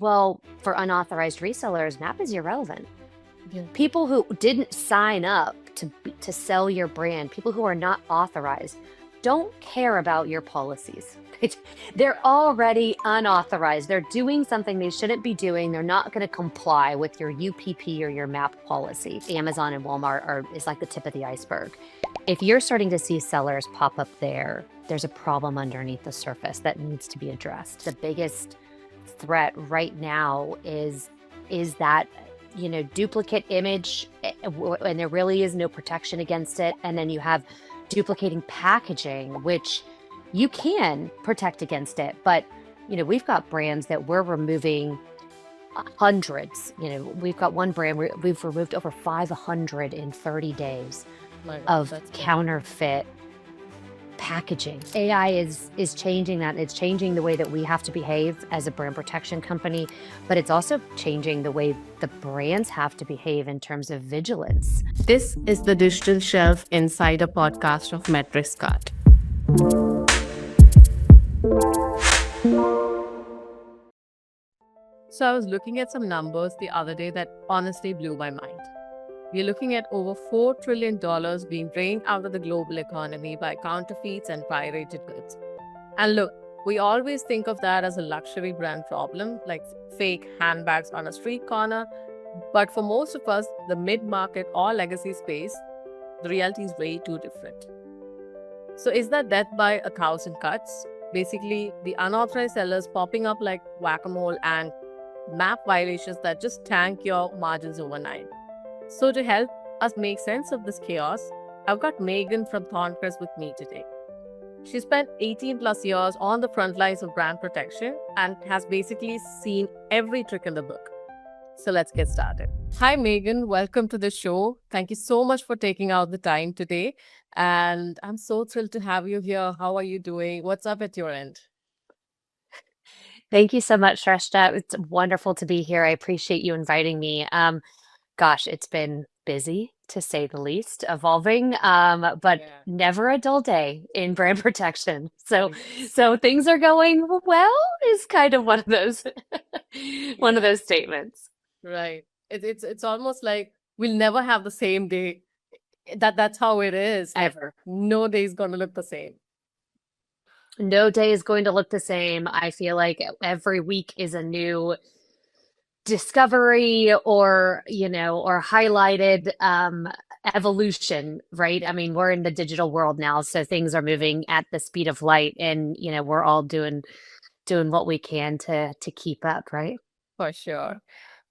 Well, for unauthorized resellers, map is irrelevant. Yeah. People who didn't sign up to sell your brand, people who are not authorized, don't care about your policies. They're already unauthorized. They're doing something they shouldn't be doing. They're not going to comply with your UPP or your MAP policy. Amazon and Walmart is like the tip of the iceberg. If you're starting to see sellers pop up there, there's a problem underneath the surface that needs to be addressed. The biggest threat right now is that duplicate image, and there really is no protection against it. And then you have duplicating packaging, which you can protect against it, but we've got brands that we're removing hundreds. We've got one brand where we've removed over 500 in 30 days My God, of that's good. counterfeit packaging. AI is changing that. It's changing the way that we have to behave as a brand protection company, but it's also changing the way the brands have to behave in terms of vigilance. This is the Digital Shelf Insider podcast of MetricsCart. So I was looking at some numbers the other day that honestly blew my mind. We're looking at over $4 trillion being drained out of the global economy by counterfeits and pirated goods. And look, we always think of that as a luxury brand problem, like fake handbags on a street corner. But for most of us, the mid-market or legacy space, the reality is way too different. So is that death by a thousand cuts? Basically, the unauthorized sellers popping up like whack-a-mole and map violations that just tank your margins overnight. So to help us make sense of this chaos, I've got Megan from Thorncrest with me today. She spent 18 plus years on the front lines of brand protection and has basically seen every trick in the book. So let's get started. Hi, Megan. Welcome to the show. Thank you so much for taking out the time today. And I'm so thrilled to have you here. How are you doing? What's up at your end? Thank you so much, Shrestha. It's wonderful to be here. I appreciate you inviting me. Gosh, it's been busy to say the least, evolving, but Yeah. never a dull day in brand protection. So, Yes. so things are going well is kind of one of those, one of Yeah. those statements. Right. It's almost like we'll never have the same day. That's how it is. Like Ever. no day is gonna look the same. No day is going to look the same. I feel like every week is a new discovery or highlighted evolution, right? I mean, we're in the digital world now, so things are moving at the speed of light, and we're all doing what we can to keep up, right? For sure.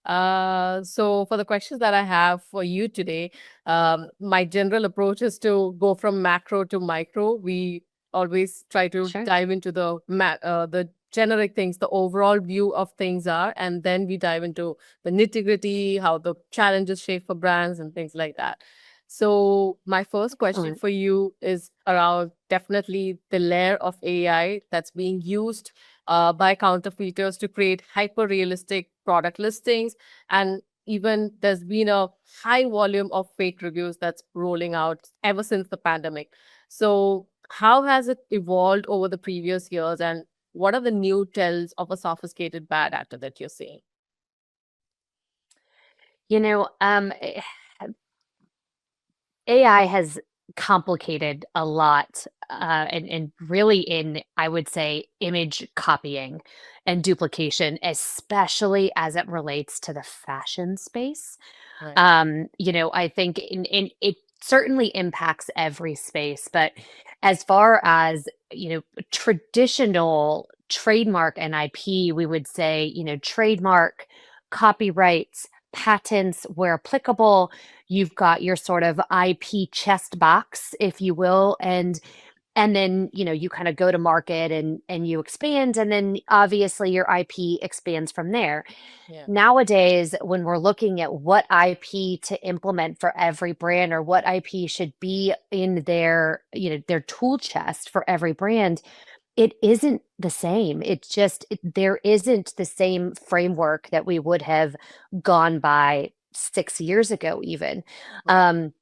So for the questions that I have for you today, my general approach is to go from macro to micro. We always try to Sure. dive into the generic things, the overall view of things are, and then we dive into the nitty gritty, how the challenges shape for brands and things like that. So my first question Excellent. for you is around definitely the layer of AI that's being used by counterfeiters to create hyper realistic product listings. And even there's been a high volume of fake reviews that's rolling out ever since the pandemic. So, how has it evolved over the previous years? And what are the new tells of a sophisticated bad actor that you're seeing? You know, AI has complicated a lot, and really in, I would say, image copying and duplication, especially as it relates to the fashion space. Right. I think in it certainly impacts every space, but as far as, traditional trademark and IP, we would say, trademark, copyrights, patents where applicable, you've got your sort of IP chest box, if you will, and then, you kind of go to market and you expand, and then obviously your IP expands from there. Yeah. Nowadays, when we're looking at what IP to implement for every brand or what IP should be in their tool chest for every brand, it isn't the same. There isn't the same framework that we would have gone by 6 years ago, even. Right. Um,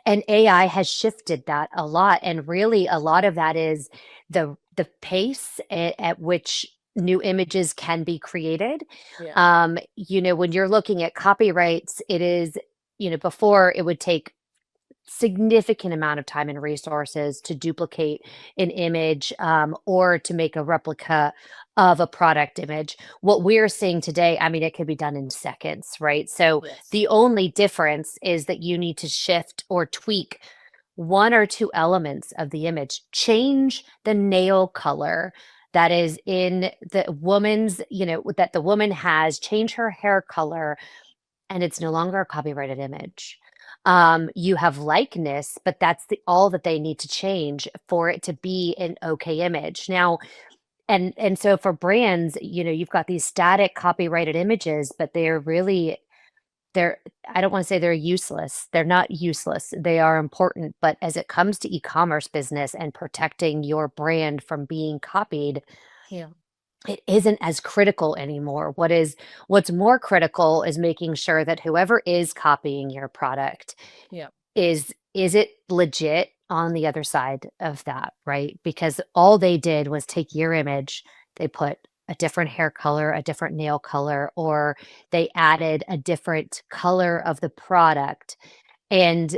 and AI has shifted that a lot, and really a lot of that is the pace at which new images can be created. Yeah. When you're looking at copyrights, it is, before it would take significant amount of time and resources to duplicate an image, or to make a replica of a product image. What we're seeing today, I mean, it could be done in seconds, right? So Yes. the only difference is that you need to shift or tweak one or two elements of the image, change the nail color that is in the woman's, that the woman has, change her hair color, and it's no longer a copyrighted image. You have likeness, but that's all that they need to change for it to be an okay image. Now, and so for brands, you've got these static copyrighted images, but they're I don't want to say they're useless. They're not useless. They are important, but as it comes to e-commerce business and protecting your brand from being copied, Yeah. it isn't as critical anymore. What's more critical is making sure that whoever is copying your product Yeah. is it legit on the other side of that, right? Because all they did was take your image, they put a different hair color, a different nail color, or they added a different color of the product. And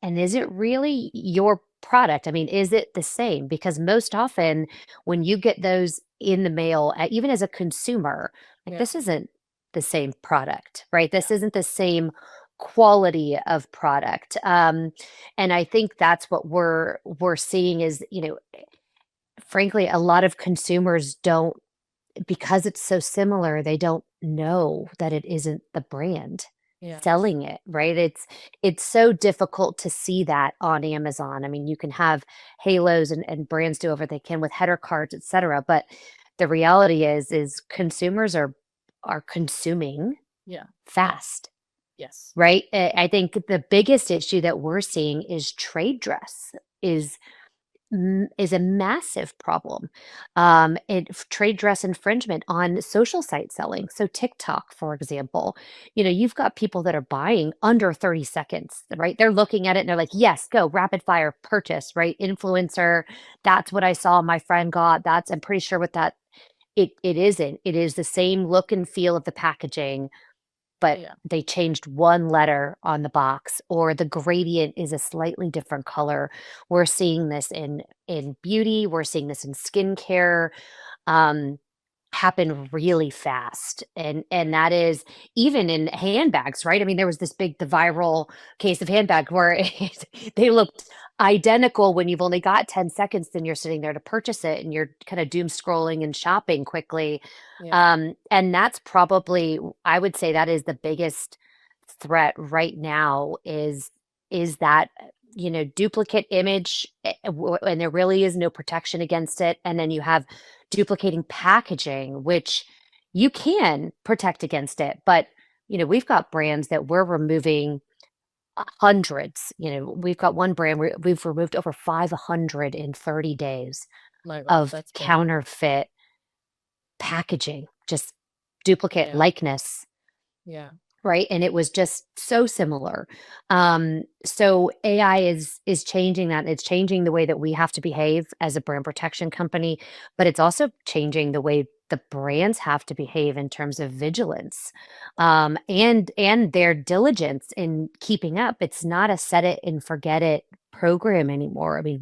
is it really your product? I mean, is it the same? Because most often when you get those in the mail, even as a consumer, like Yeah. this isn't the same product, right? Yeah. This isn't the same quality of product. And I think that's what we're seeing is, frankly, a lot of consumers don't, because it's so similar, they don't know that it isn't the brand Yeah. selling it, right? It's so difficult to see that on Amazon. I mean, you can have halos and brands do whatever they can with header cards, et cetera, but the reality is consumers are consuming Yeah. Yeah. fast, Yes. right? I think the biggest issue that we're seeing is trade dress is is a massive problem. Trade dress infringement on social site selling. So TikTok, for example, you've got people that are buying under 30 seconds, right? They're looking at it and they're like, yes, go rapid fire purchase, right? Influencer. That's what I saw my friend got. I'm pretty sure what that, it isn't. It is the same look and feel of the packaging, but Yeah. they changed one letter on the box, or the gradient is a slightly different color. We're seeing this in beauty, we're seeing this in skincare, um, happen really fast, and that is even in handbags, right? I mean, there was the viral case of handbag where they looked identical when you've only got 10 seconds, then you're sitting there to purchase it, and you're kinda doom scrolling and shopping quickly, Yeah. and that's probably, I would say that is the biggest threat right now is that, duplicate image, and there really is no protection against it, and then you have duplicating packaging, which you can protect against it, but, we've got brands that we're removing hundreds. We've got one brand where we've removed over 500 in 30 days My God, of that's big. counterfeit packaging, just duplicate Yeah. likeness, Yeah. right? And it was just so similar. So AI is changing that. It's changing the way that we have to behave as a brand protection company, but it's also changing the way the brands have to behave in terms of vigilance, and their diligence in keeping up. It's not a set it and forget it program anymore. I mean,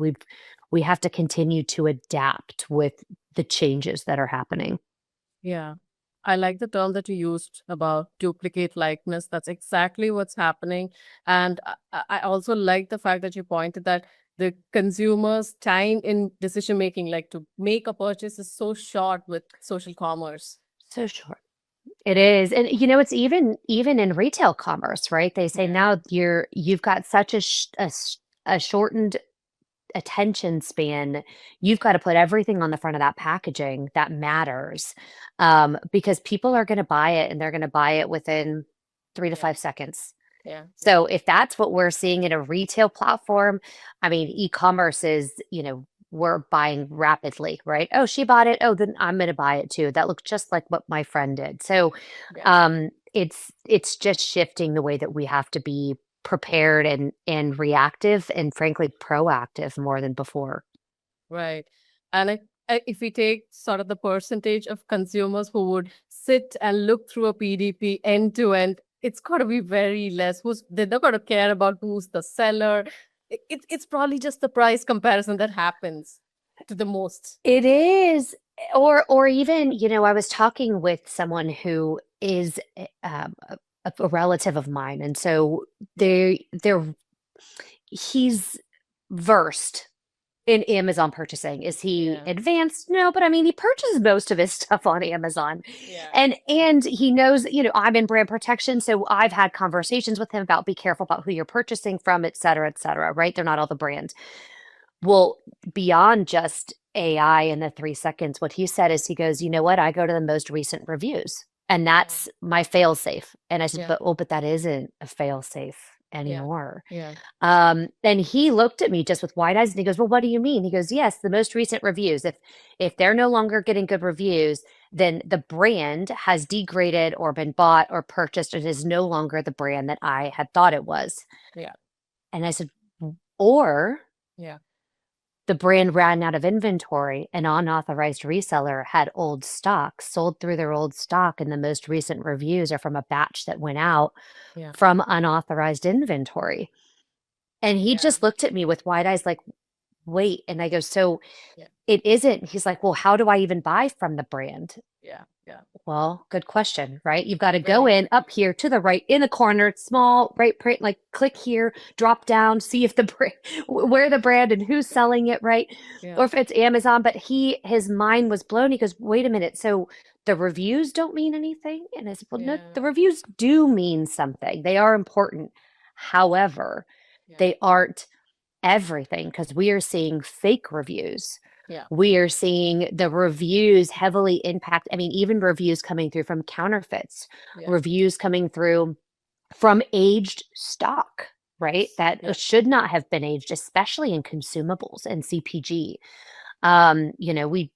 we have to continue to adapt with the changes that are happening. Yeah. I like the term that you used about duplicate likeness. That's exactly what's happening. And I also like the fact that you pointed that the consumer's time in decision making, like to make a purchase, is so short with social commerce. So short. It is, and, it's even in retail commerce, right? They say Yeah. now you've got such a shortened attention span. You've got to put everything on the front of that packaging that matters, because people are gonna buy it, and they're gonna buy it within 3 to Yeah. 5 seconds. Yeah. Yeah. So if that's what we're seeing in a retail platform, I mean, e-commerce is, we're buying rapidly, right? Oh, she bought it. Oh, then I'm going to buy it too. That looks just like what my friend did. So, Yeah. it's just shifting the way that we have to be prepared and reactive and frankly proactive more than before. Right. And if we take sort of the percentage of consumers who would sit and look through a PDP end to end, it's got to be very less. They're not going to care about who's the seller. It's probably just the price comparison that happens to the most. It is. Or even, I was talking with someone who is a relative of mine, and so he's versed in Amazon purchasing. Is he Yeah. advanced? No, but I mean, he purchases most of his stuff on Amazon. Yeah. And he knows, I'm in brand protection, so I've had conversations with him about be careful about who you're purchasing from, et cetera, right? They're not all the brands. Well, beyond just AI in the 3 seconds, what he said is he goes, you know what? I go to the most recent reviews, and that's my fail safe. And I said, Yeah. but that isn't a fail safe Yeah. anymore. Yeah. And he looked at me just with wide eyes and he goes, well, what do you mean? He goes, yes, the most recent reviews. If they're no longer getting good reviews, then the brand has degraded or been bought or purchased and is no longer the brand that I had thought it was. Yeah. And I said, or Yeah. the brand ran out of inventory, an unauthorized reseller had old stock, sold through their old stock, and the most recent reviews are from a batch that went out Yeah. from unauthorized inventory. And he Yeah. just looked at me with wide eyes like, wait. And I go, so Yeah. it isn't. He's like, well, how do I even buy from the brand? Yeah. Yeah. Well, good question, right? You've got to go Very. in up here to the right in the corner, small, right print, like click here, drop down, see if the brand, where the brand and who's selling it, right? Yeah. Or if it's Amazon. But his mind was blown. He goes, wait a minute. So the reviews don't mean anything? And I said, well, no, the reviews do mean something. They are important. However, they aren't everything because we are seeing fake reviews. Yeah. We are seeing the reviews heavily impact. I mean, even reviews coming through from counterfeits, reviews coming through from aged stock, right? That should not have been aged, especially in consumables and CPG.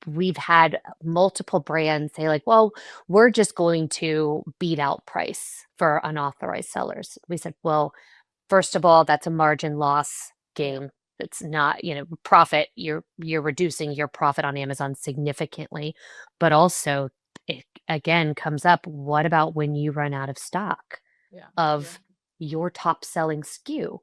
We've had multiple brands say like, well, we're just going to beat out price for unauthorized sellers. We said, well, first of all, that's a margin loss game. It's not, profit. You're reducing your profit on Amazon significantly, but also it again comes up, what about when you run out of stock of your top selling SKU?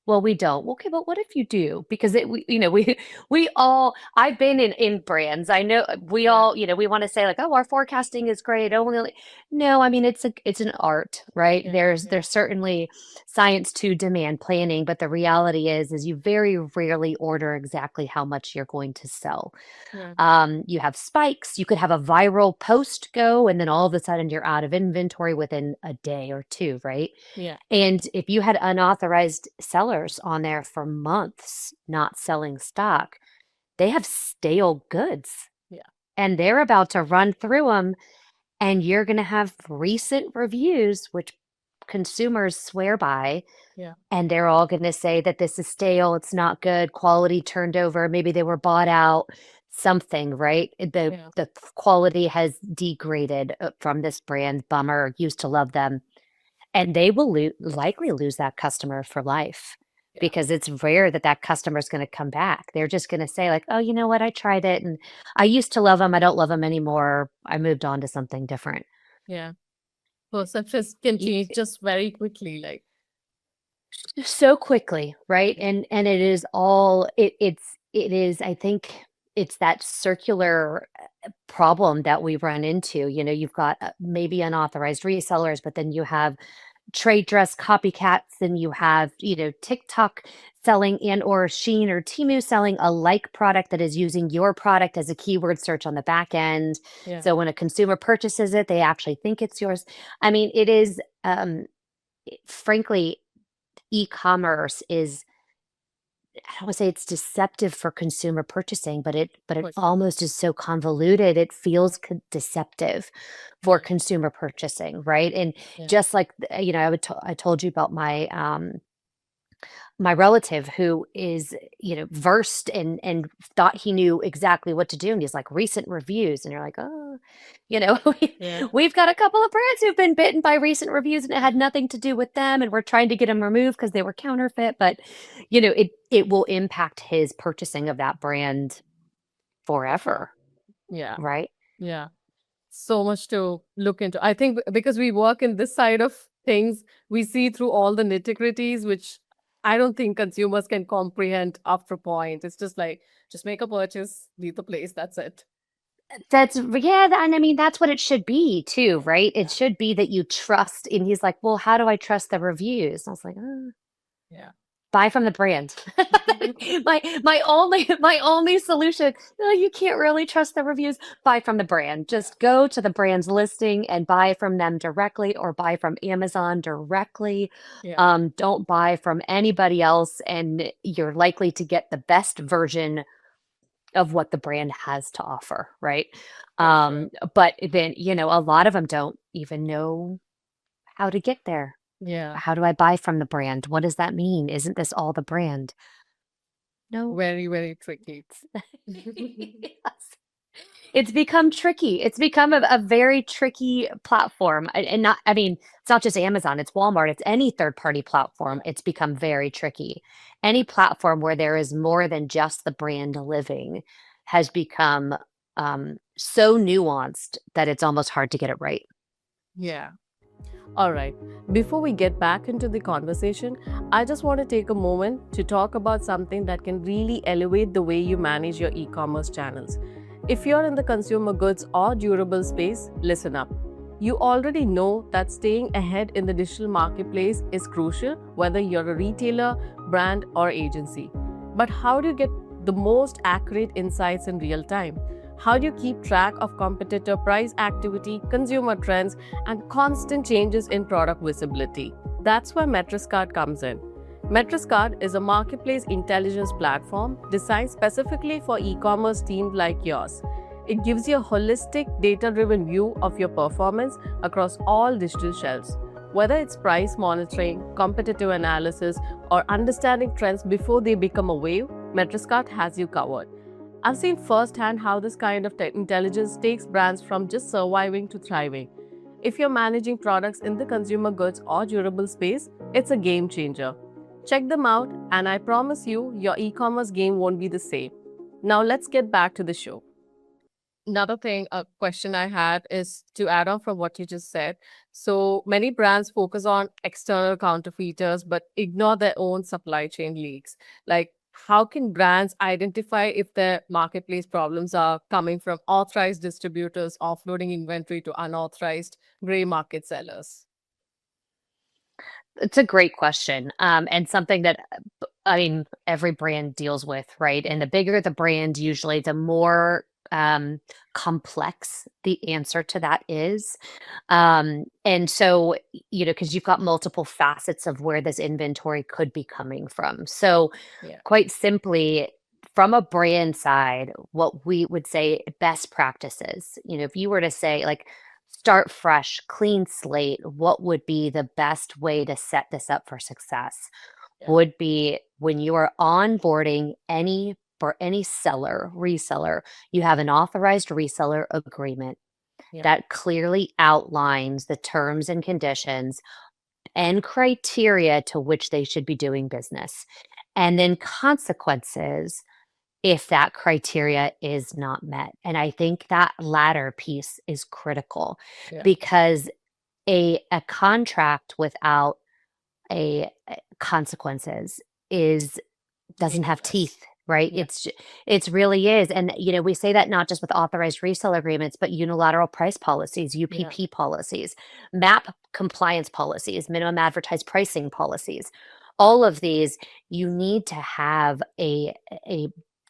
Well, we don't. Okay, but what if you do? Because we all, I've been in brands. I know we all, we want to say like, oh, our forecasting is great. Only no, I mean it's an art, right? There's certainly science to demand planning, but the reality is you very rarely order exactly how much you're going to sell. You have spikes. You could have a viral post go, and then all of a sudden you're out of inventory within a day or two, right? Yeah. And if you had unauthorized sellers on there for months not selling stock, they have stale goods. Yeah. And they're about to run through them, and you're going to have recent reviews, which consumers swear by. Yeah. And they're all going to say that this is stale, it's not good, quality turned over, maybe they were bought out, something, right? The quality has degraded from this brand, bummer, used to love them. And they will likely lose that customer for life because it's rare that that customer is going to come back. They're just going to say like, oh, you know what? I tried it and I used to love them. I don't love them anymore. I moved on to something different. Yeah. Perceptions can change just very quickly, like So quickly, right? And it is all it is, I think it's that circular problem that we run into. You've got maybe unauthorized resellers, but then you have trade dress copycats, and you have, TikTok selling and or Shein or Temu selling a like product that is using your product as a keyword search on the back end. So when a consumer purchases it, they actually think it's yours. I mean, it is frankly, e-commerce is, I don't want to say it's deceptive for consumer purchasing, but it almost is so convoluted. It feels deceptive for consumer purchasing, right? And just like I told you about my relative who is versed and thought he knew exactly what to do, and he's like, recent reviews, and you're like, oh, we've got a couple of brands who've been bitten by recent reviews and it had nothing to do with them, and we're trying to get them removed because they were counterfeit. But it will impact his purchasing of that brand forever. Yeah. right? Yeah. So much to look into. I think because we work in this side of things, we see through all the nitty-gritties, which I don't think consumers can comprehend after a point. It's just like, just make a purchase, leave the place, that's it. Yeah, and I mean, that's what it should be too, right? It Yeah. should be that you trust. And he's like, well, how do I trust the reviews? And I was like, Yeah. buy from the brand. My only solution. No, you can't really trust the reviews. Buy from the brand. Yeah. Just go to the brand's listing and buy from them directly, or buy from Amazon directly. Yeah. Don't buy from anybody else, and you're likely to get the best version of what the brand has to offer, right? For sure. But then, a lot of them don't even know how to get there. Yeah. How do I buy from the brand? What does that mean? Isn't this all the brand? No. Very, very tricky. Yes. It's become tricky. It's become a very tricky platform. And not, I mean, it's not just Amazon, it's Walmart, it's any third party platform. Yeah. It's become very tricky. Any platform where there is more than just the brand living has become so nuanced that it's almost hard to get it right. Yeah. All right. Before we get back into the conversation, I just want to take a moment to talk about something that can really elevate the way you manage your e commerce channels. If you're in the consumer goods or durable space, listen up. You already know that staying ahead in the digital marketplace is crucial, whether you're a retailer, brand, or agency. But how do you get the most accurate insights in real time? How do you keep track of competitor price activity, consumer trends, and constant changes in product visibility? That's where MetricsCart comes in. MetricsCart is a marketplace intelligence platform designed specifically for e-commerce teams like yours. It gives you a holistic, data-driven view of your performance across all digital shelves. Whether it's price monitoring, competitive analysis, or understanding trends before they become a wave, MetricsCart has you covered. I've seen firsthand how this kind of intelligence takes brands from just surviving to thriving. If you're managing products in the consumer goods or durable space, it's a game changer. Check them out, and I promise you, your e commerce game won't be the same. Now, let's get back to the show. Another thing, a question I had is to add on from what you just said. So many brands focus on external counterfeiters but ignore their own supply chain leaks. Like, how can brands identify if their marketplace problems are coming from authorized distributors offloading inventory to unauthorized gray market sellers? It's a great question, and something that I mean every brand deals with, right? And the bigger the brand, usually the more complex the answer to that is. And so, because you've got multiple facets of where this inventory could be coming from. So, Yeah. quite simply, from a brand side, what we would say best practices, if you were to say, like, start fresh, clean slate, what would be the best way to set this up for success? Yeah. Would be when you are onboarding any seller, reseller, you have an authorized reseller agreement Yeah. that clearly outlines the terms and conditions and criteria to which they should be doing business, and then consequences if that criteria is not met. And I think that latter piece is critical Yeah. because a contract without a consequences is doesn't have Meaningless. teeth, right? Yeah. It's really is. And we say that not just with authorized resale agreements, but unilateral price policies, Yeah. UPP policies, MAP compliance policies, minimum advertised pricing policies. All of these, you need to have a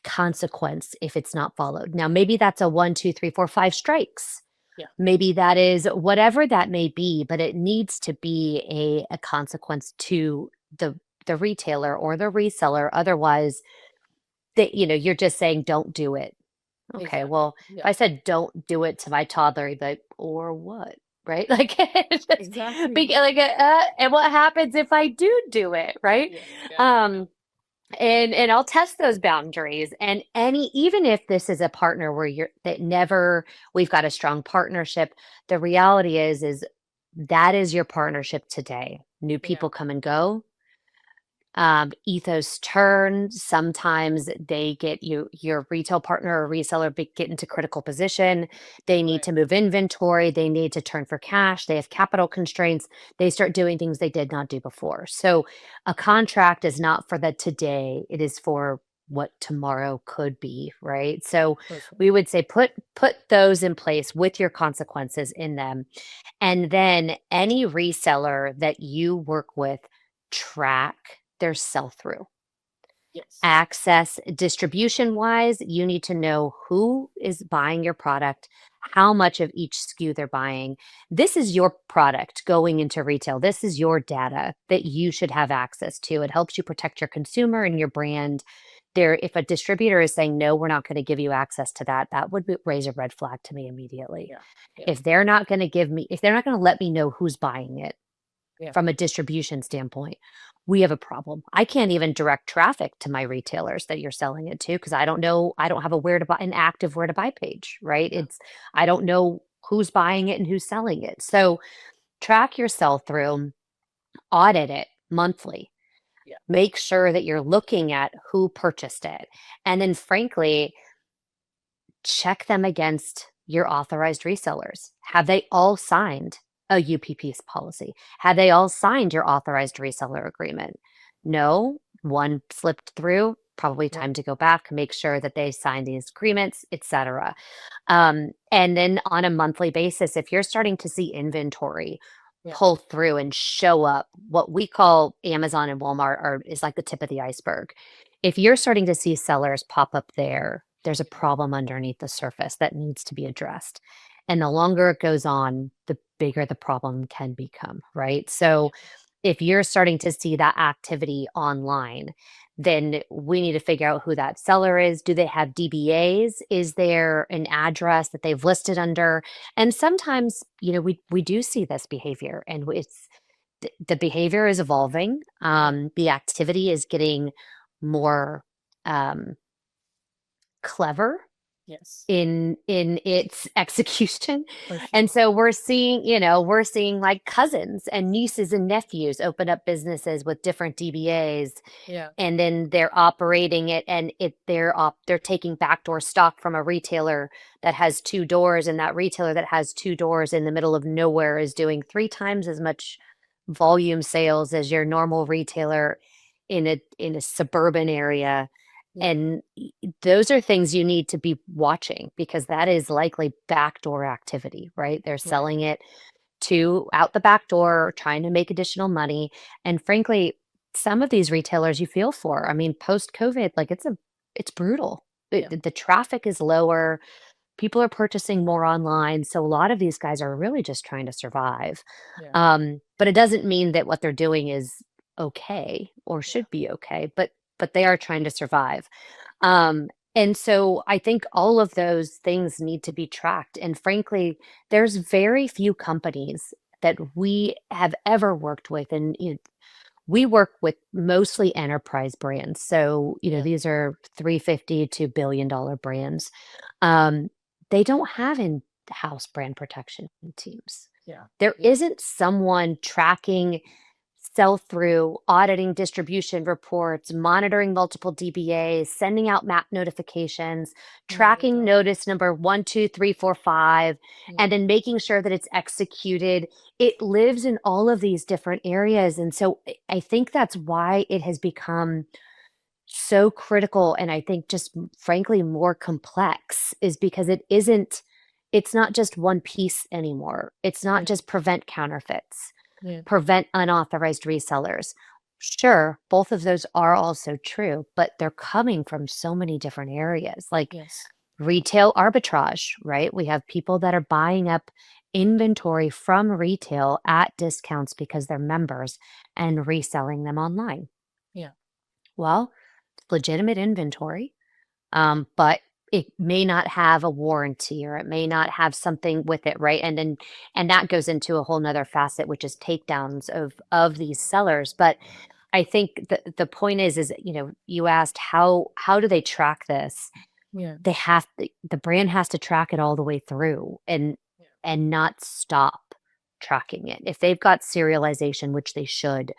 consequence if it's not followed. Now, maybe that's a one, two, three, four, five strikes. Yeah. Maybe that is whatever that may be, but it needs to be a consequence to the retailer or the reseller. Otherwise, you're just saying, "Don't do it." Okay, Exactly. well, if Yeah. I said, "Don't do it" to my toddler, he'd be like, "Or what?" Right? Like, it's just Exactly. and what happens if I do it, right? Yeah. Yeah. Um, and I'll test those boundaries. And even if this is a partner where we've got a strong partnership, the reality is that is your partnership today. New Yeah. people come and go. Ethos turn. Sometimes they get your retail partner or reseller get into critical position. They need Right. to move inventory. They need to turn for cash. They have capital constraints. They start doing things they did not do before. So a contract is not for the today. It is for what tomorrow could be, right? So For sure. we would say put those in place with your consequences in them. And then any reseller that you work with, track their sell through. Yes. Access distribution wise, you need to know who is buying your product, how much of each SKU they're buying. This is your product going into retail. This is your data that you should have access to. It helps you protect your consumer and your brand. There, if a distributor is saying, no, we're not going to give you access to that, that would raise a red flag to me immediately. Yeah. Yeah. If they're not going to give me, if they're not going to let me know who's buying it, Yeah. from a distribution standpoint, we have a problem. I can't even direct traffic to my retailers that you're selling it to because I don't know, I don't have a where to buy an active where to buy page, right? Yeah. It's I don't know who's buying it and who's selling it. So track your sell through, audit it monthly. Yeah. Make sure that you're looking at who purchased it. And then frankly, check them against your authorized resellers. Have they all signed a UPP's policy? Have they all signed your authorized reseller agreement? No, one slipped through, probably Right. time to go back, make sure that they signed these agreements, etc. And then on a monthly basis, if you're starting to see inventory Yeah. pull through and show up, what we call Amazon and Walmart is like the tip of the iceberg. If you're starting to see sellers pop up there, there's a problem underneath the surface that needs to be addressed. And the longer it goes on, the bigger the problem can become, right? So if you're starting to see that activity online, then we need to figure out who that seller is. Do they have DBAs? Is there an address that they've listed under? And sometimes, we do see this behavior, and it's the behavior is evolving. Yeah. The activity is getting more um, clever Yes. in its execution. For And sure. so we're seeing like cousins and nieces and nephews open up businesses with different DBAs, Yeah. and then they're operating it, and they're taking backdoor stock from a retailer that has two doors, and that retailer that has two doors in the middle of nowhere is doing three times as much volume sales as your normal retailer in a suburban area. Yeah. And those are things you need to be watching because that is likely backdoor activity, right? They're Right. selling it to out the back door, trying to make additional money. And frankly, some of these retailers you feel for. I mean, post COVID, like it's brutal. Yeah. The traffic is lower. People are purchasing more online. So a lot of these guys are really just trying to survive. Yeah. But it doesn't mean that what they're doing is okay or Yeah. should be okay, but they are trying to survive. And so I think all of those things need to be tracked. And frankly, there's very few companies that we have ever worked with. And we work with mostly enterprise brands. So, Yeah. these are 350 to $1 billion brands. Um, they don't have in-house brand protection teams. Yeah. There Yeah. isn't someone tracking sell through, auditing distribution reports, monitoring multiple DBAs, sending out map notifications, Not at tracking all. notice number 1, 2, 3, 4, 5, Yeah. and then making sure that it's executed. It lives in all of these different areas. And so I think that's why it has become so critical. And I think just frankly more complex is because it's not just one piece anymore. It's not Yeah. just prevent counterfeits, Yeah. prevent unauthorized resellers. Sure, both of those are also true, but they're coming from so many different areas, like Yes. retail arbitrage, right? We have people that are buying up inventory from retail at discounts because they're members and reselling them online. Yeah. Well, it's legitimate inventory, but it may not have a warranty or it may not have something with it, right? And that goes into a whole nother facet, which is takedowns of these sellers. But I think the point is you asked how do they track this? Yeah. The brand has to track it all the way through Yeah. and not stop tracking it. If they've got serialization, which they should,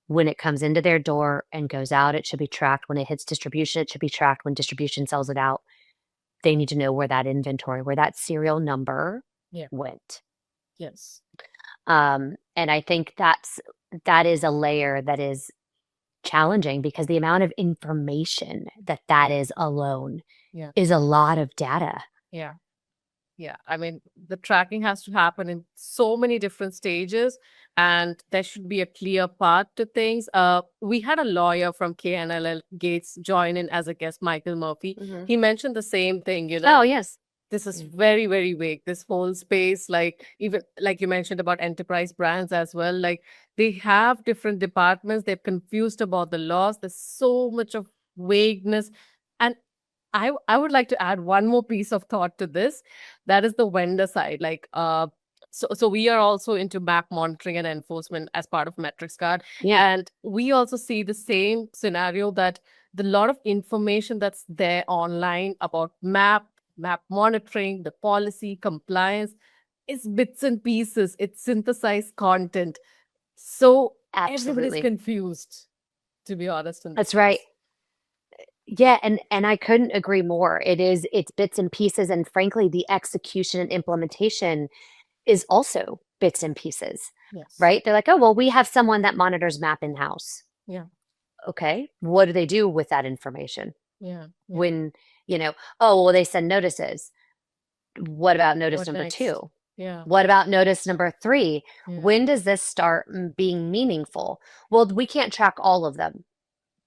When it comes into their door and goes out, it should be tracked. When it hits distribution, it should be tracked. When distribution sells it out, they need to know where that inventory, where that serial number Yeah. went. Yes. And I think that is a layer that is challenging because the amount of information that is alone Yeah. is a lot of data. Yeah. Yeah. I mean, the tracking has to happen in so many different stages, and there should be a clear path to things. We had a lawyer from KNLL Gates join in as a guest, Michael Murphy. Mhm. He mentioned the same thing, Oh, yes. this is Mm. very, very vague. This whole space, like even like you mentioned about enterprise brands as well, like they have different departments. They're confused about the laws. There's so much of vagueness. And I would like to add one more piece of thought to this. That is the vendor side. So we are also into back monitoring and enforcement as part of MetricsCart. Yeah. And we also see the same scenario that the lot of information that's there online about map monitoring, the policy, compliance is bits and pieces. It's synthesized content. So everybody's Absolutely. confused, to be honest. In this That's right. case. Yeah, and I couldn't agree more. It's bits and pieces, and frankly, the execution and implementation is also bits and pieces, Yes. right? They're like, "Oh, well, we have someone that monitors map in-house." Yeah. Okay, what do they do with that information? Yeah. Yeah. When, "Oh, well, they send notices." What about notice What number next? 2? Yeah. What about notice number 3? Yeah. When does this start being meaningful? Well, we can't track all of them.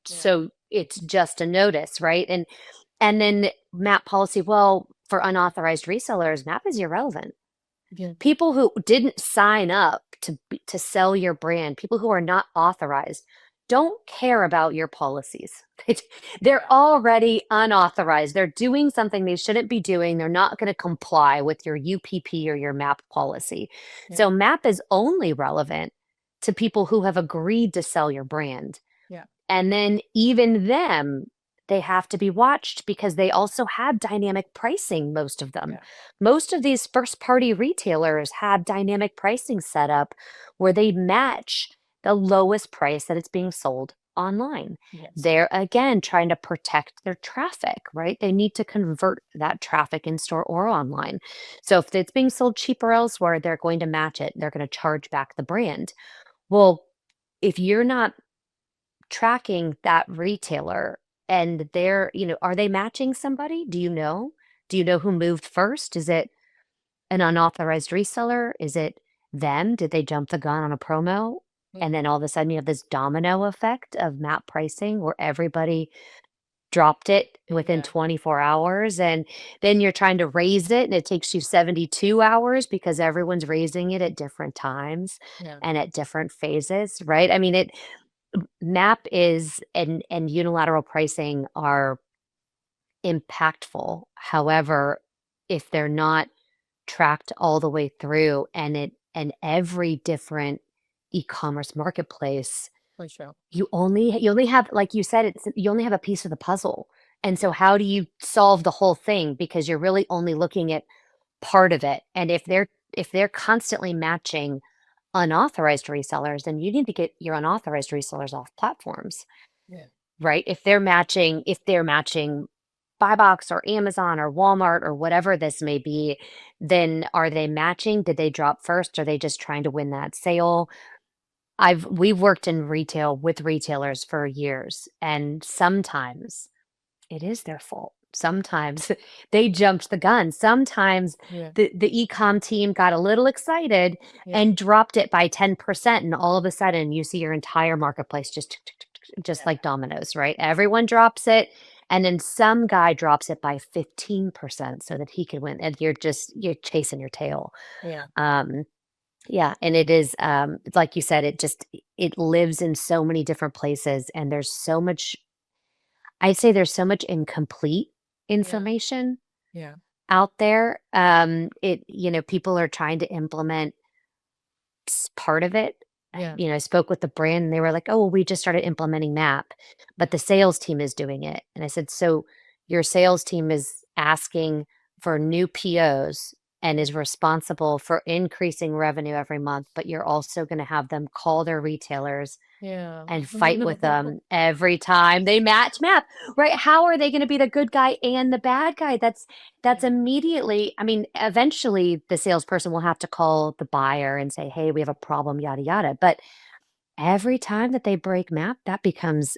Yeah. So it's just a notice, right? And then map policy, well, for unauthorized resellers, map is irrelevant. Yeah. People who didn't sign up to sell your brand, people who are not authorized, don't care about your policies. They're already unauthorized. They're doing something they shouldn't be doing. They're not going to comply with your UPP or your map policy. Yeah. So map is only relevant to people who have agreed to sell your brand. Yeah. And then even them, they have to be watched because they also have dynamic pricing, most of them. Yeah. Most of these first-party retailers have dynamic pricing set up where they match the lowest price that it's being sold online. Yes. They're, again, trying to protect their traffic, right? They need to convert that traffic in store or online. So if it's being sold cheaper elsewhere, they're going to match it. They're going to charge back the brand. Well, if you're not tracking that retailer and they're, are they matching somebody? Do you know? Do you know who moved first? Is it an unauthorized reseller? Is it them? Did they jump the gun on a promo? And then all of a sudden you have this domino effect of map pricing where everybody dropped it within Yeah. 24 hours. And then you're trying to raise it and it takes you 72 hours because everyone's raising it at different times Yeah. and at different phases, right? I mean, MAP is and unilateral pricing are impactful. However, if they're not tracked all the way through and every different e-commerce marketplace, For sure. you only have, like you said, you only have a piece of the puzzle. And so how do you solve the whole thing? Because you're really only looking at part of it. And if they're constantly matching unauthorized resellers, then you need to get your unauthorized resellers off platforms, Yeah. right? If they're matching Buy Box or Amazon or Walmart or whatever this may be, then are they matching? Did they drop first? Are they just trying to win that sale? We've worked in retail with retailers for years, and sometimes it is their fault. Sometimes they jumped the gun. Sometimes Yeah. the e-com team got a little excited Yeah. and dropped it by 10%, and all of a sudden you see your entire marketplace just tick, tick, tick, tick, tick, just Yeah. like dominoes, right? Everyone drops it, and then some guy drops it by 15% so that he can win, and you're chasing your tail. Yeah. Yeah, and it is, like you said, it lives in so many different places, and I'd say there's so much incomplete information Yeah. out there. People are trying to implement part of it. Yeah. I spoke with the brand and they were like, "Oh, well, we just started implementing MAP, but the sales team is doing it." And I said, "So your sales team is asking for new POs and is responsible for increasing revenue every month, but you're also going to have them call their retailers Yeah. and fight with them every time they match map, right? How are they going to be the good guy and the bad guy? That's Yeah. immediately, I mean, eventually the salesperson will have to call the buyer and say, "Hey, we have a problem, yada yada." But every time that they break map, that becomes,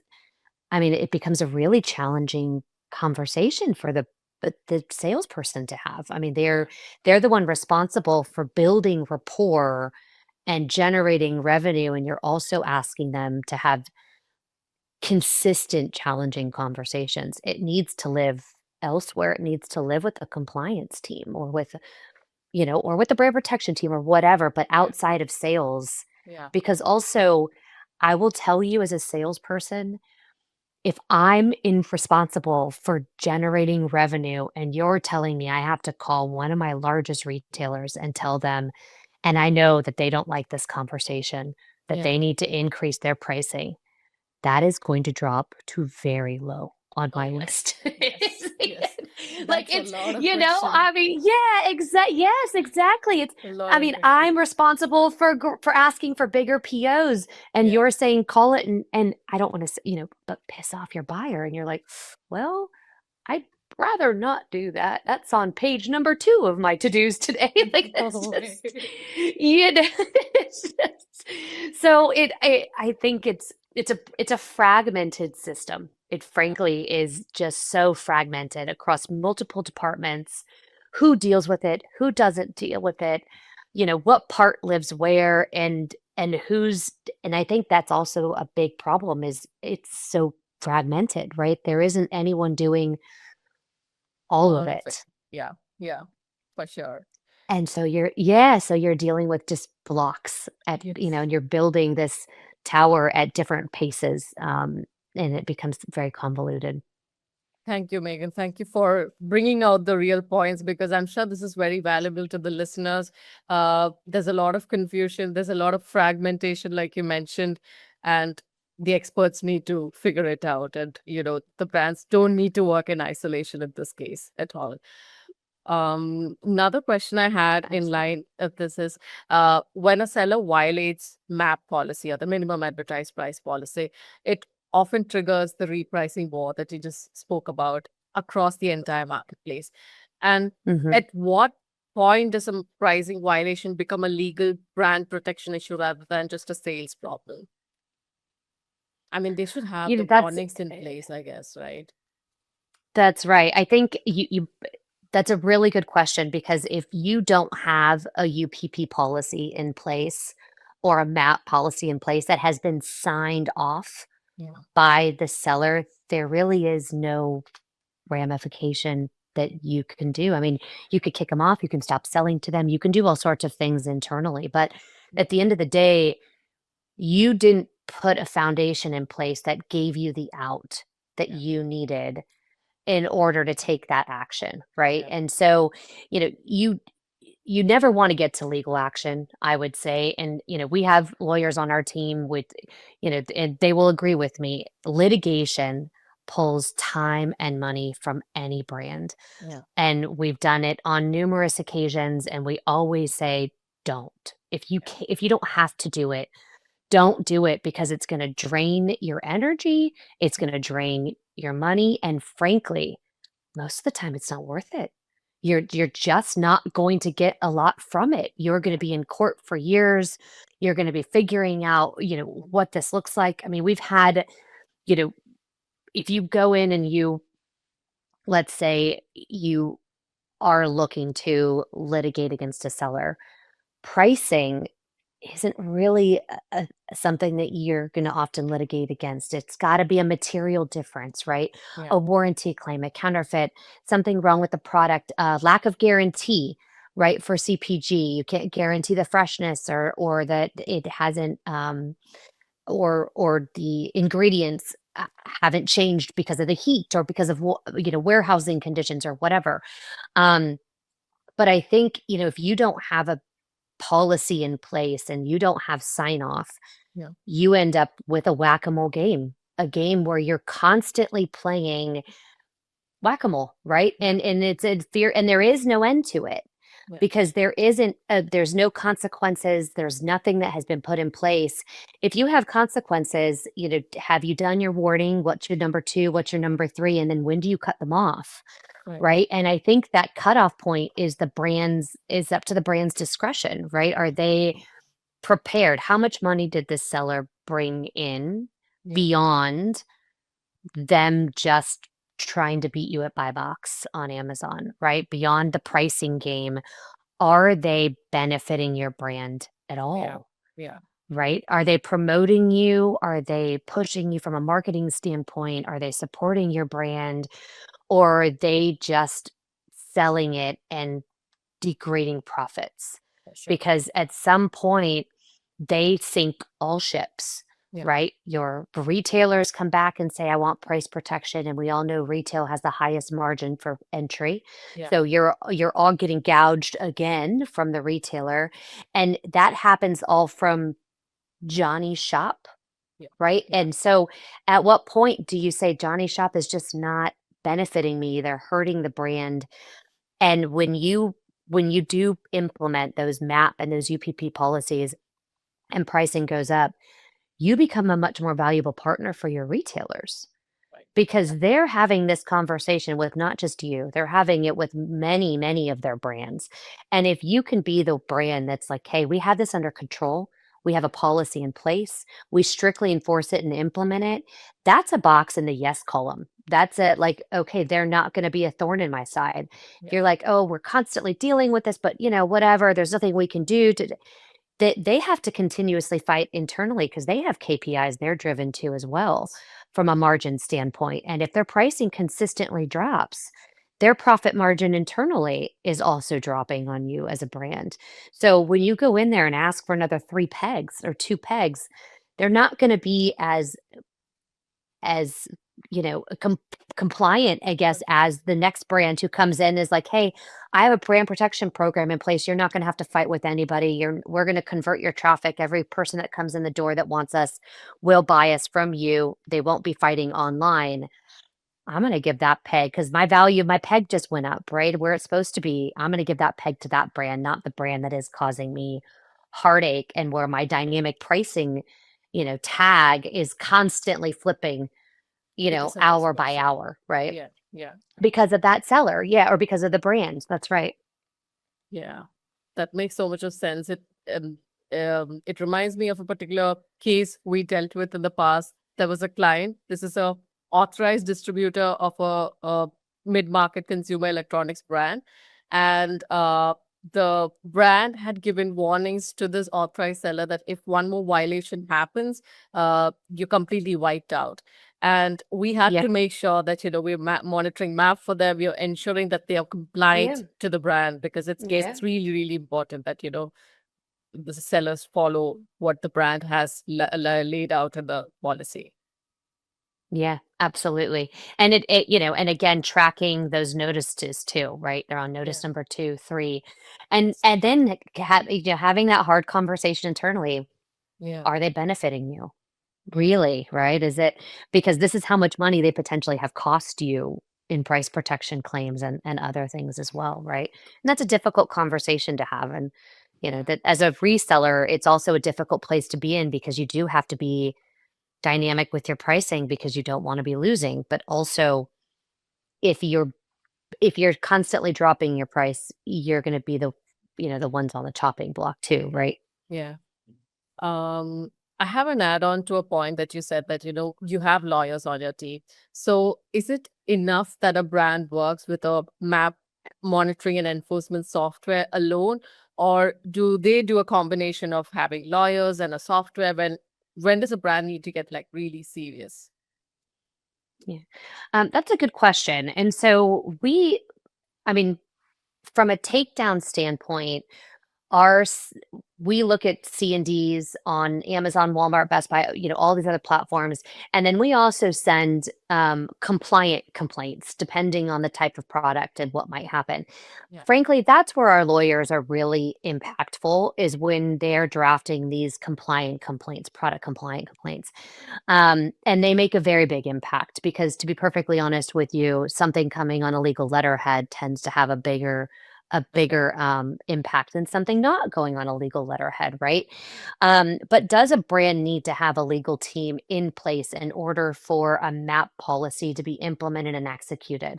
I mean, it becomes a really challenging conversation for the salesperson to have. I mean, they're the one responsible for building rapport and generating revenue, and you're also asking them to have consistent challenging conversations. It needs to live elsewhere. It needs to live with a compliance team or with, or with the brand protection team or whatever, but Yeah. outside of sales. Yeah. Because also, I will tell you as a salesperson, if I'm responsible for generating revenue and you're telling me I have to call one of my largest retailers and tell them, and I know that they don't like this conversation, that Yeah. they need to increase their pricing, that is going to drop to very low on Oh, my yes. list. Yes. Yes. Like That's a it's, lot of friction. I mean, yeah, yes, exactly. It's, A lot I of mean, friction. I'm responsible for asking for bigger POs, and Yeah. you're saying call it, and I don't want to, but piss off your buyer, and you're like, well, I'd rather not do that. That's on page number 2 of my to-dos today. Like that's No way. just, you know, it's just, so I think it's a fragmented system. It Yeah. frankly is just so fragmented across multiple departments. Who deals with it? Who doesn't deal with it? What part lives where, and I think that's also a big problem is it's so fragmented, right? There isn't anyone doing all All of of it. it. Yeah. Yeah. For sure. And so you're dealing with just blocks Yes. and you're building this tower at different paces, and it becomes very convoluted. Thank you, Megan. Thank you for bringing out the real points because I'm sure this is very valuable to the listeners. There's a lot of confusion, there's a lot of fragmentation, like you mentioned, and the experts need to figure it out. And, the brands don't need to work in isolation in this case at all. Another question I had in Absolutely. line of this is when a seller violates MAP policy or the minimum advertised price policy, it often triggers the repricing war that you just spoke about across the entire marketplace. And Mhm. at what point does a pricing violation become a legal brand protection issue rather than just a sales problem? I mean, they should have the That's warnings in place, I guess, right? that's right. I think you that's a really good question because if you don't have a UPP policy in place or a MAP policy in place that has been signed off Yeah. by the seller, there really is no ramification that you can do. I mean, you could kick them off, you can stop selling to them, you can do all sorts of things internally, but at the end of the day, you didn't put a foundation in place that gave you the out that Yeah. you needed in order to take that action, right? Yeah. And so, you never want to get to legal action, I would say. And we have lawyers on our team with, and they will agree with me. Litigation pulls time and money from any brand. Yeah. And we've done it on numerous occasions, and we always say, don't. Yeah. If you don't have to do it, don't do it because it's going to drain your energy, it's going to drain your money, and frankly, most of the time it's not worth it. You're just not going to get a lot from it. You're going to Yeah. be in court for years. You're going to be figuring out, what this looks like. I mean, we've had, you know, if you go in and let's say you are looking to litigate against a seller, pricing isn't really something that you're going to often litigate against. It's got to be a material difference, right? Yeah. A warranty claim, a counterfeit, something wrong with the product, lack of guarantee, right? For CPG, you can't guarantee the freshness or that it hasn't, or the ingredients haven't changed because of the heat or because of warehousing conditions or whatever. Um, but I think if you don't have a policy in place and you don't have sign off, Yeah. you end up with a whack-a-mole game, a game where you're constantly playing whack-a-mole, right? Yeah. And it's a fear, and there is no end to it. Yeah. because there's no consequences. There's nothing that has been put in place. If you have consequences, have you done your warning? What's your number two? What's your number three? And then when do you cut them off? Right. Right. And I think that cutoff point is up to the brand's discretion, right? Are they prepared? How much money did this seller bring in Yeah. beyond them just trying to beat you at buy box on Amazon, right? Beyond the pricing game, are they benefiting your brand at Yeah. all? Yeah. Right? Are they promoting you? Are they pushing you from a marketing standpoint? Are they supporting your brand? Or are they just selling it and degrading profits? For sure. Because at some point, they sink all ships, Yeah. right? Your retailers come back and say, I want price protection. And we all know retail has the highest margin for entry. Yeah. So you're all getting gouged again from the retailer. And that happens all from Johnny's shop, Yeah. right? Yeah. And so at what point do you say Johnny's shop is just not benefiting me? They're hurting the brand. And when you do implement those MAP and those UPP policies and pricing goes up, you become a much more valuable partner for your retailers Right. because they're having this conversation with not just you, they're having it with many, many of their brands. And if you can be the brand that's like, hey, we have this under control, we have a policy in place, we strictly enforce it and implement it, that's a box in the yes column. That's it. Like, okay, they're not going to be a thorn in my side. If Yeah. you're like, oh, we're constantly dealing with this, but whatever, there's nothing we can do to they have to continuously fight internally because they have KPIs they're driven to as well Yes. from a margin standpoint, and if their pricing consistently drops, their profit margin internally is also dropping on you as a brand. So when you go in there and ask for another 3 pegs or 2 pegs, they're not gonna be as, compliant, I guess, as the next brand who comes in is like, "Hey, I have a brand protection program in place. You're not gonna have to fight with anybody. We're gonna convert your traffic. Every person that comes in the door that wants us will buy us from you. They won't be fighting online." I'm gonna give that peg because my peg just went up, right, where it's supposed to be. I'm gonna give that peg to that brand, not the brand that is causing me heartache and where my dynamic pricing, tag is constantly flipping, Because of this hour by question. hour, right? Yeah. Yeah. Because of that seller, yeah, or because of the brand, that's right. Yeah, that makes so much of sense. It reminds me of a particular case we dealt with in the past. There was a client. This is a authorized distributor of a mid-market consumer electronics brand, and the brand had given warnings to this authorized seller that if one more violation happens, you're completely wiped out. And we had Yeah, to make sure that we're monitoring MAP for them. We're ensuring that they are yeah, compliant to the brand, because yeah, it's really really important that the sellers follow what the brand has laid out in the policy. yeah, absolutely. And and again, tracking those notices too, right? They're on Yeah. notice number 2, 3. And then having that hard conversation internally, Yeah. are they benefiting you? Really, right? Is it because this is how much money they potentially have cost you in price protection claims and other things as well, right? And that's a difficult conversation to have. And, Yeah. that as a reseller, it's also a difficult place to be in because you do have to be dynamic with your pricing because you don't want to be losing. But also if you're if you're constantly dropping your price, you're gonna be the ones on the chopping block too, right? Yeah. Um, I have an add-on to a point that you said that, you have lawyers on your team. So is it enough that a brand works with a map monitoring and enforcement software alone, or do they do a combination of having lawyers and a software? When does a brand need to get like really serious? Yeah. That's a good question. And so I mean, from a takedown standpoint, Our s we look at C&Ds on Amazon, Walmart, Best Buy, all these other platforms, and then we also send, compliant complaints depending on the type of product and what might happen. Yeah. Frankly, that's where our lawyers are really impactful is when they're drafting these compliant complaints, product compliant complaints. And they make a very big impact because to be perfectly honest with you, something coming on a legal letterhead tends to have a bigger a For sure. bigger impact than something not going on a legal letterhead, right? But does a brand need to have a legal team in place in order for a MAP policy to be implemented and executed?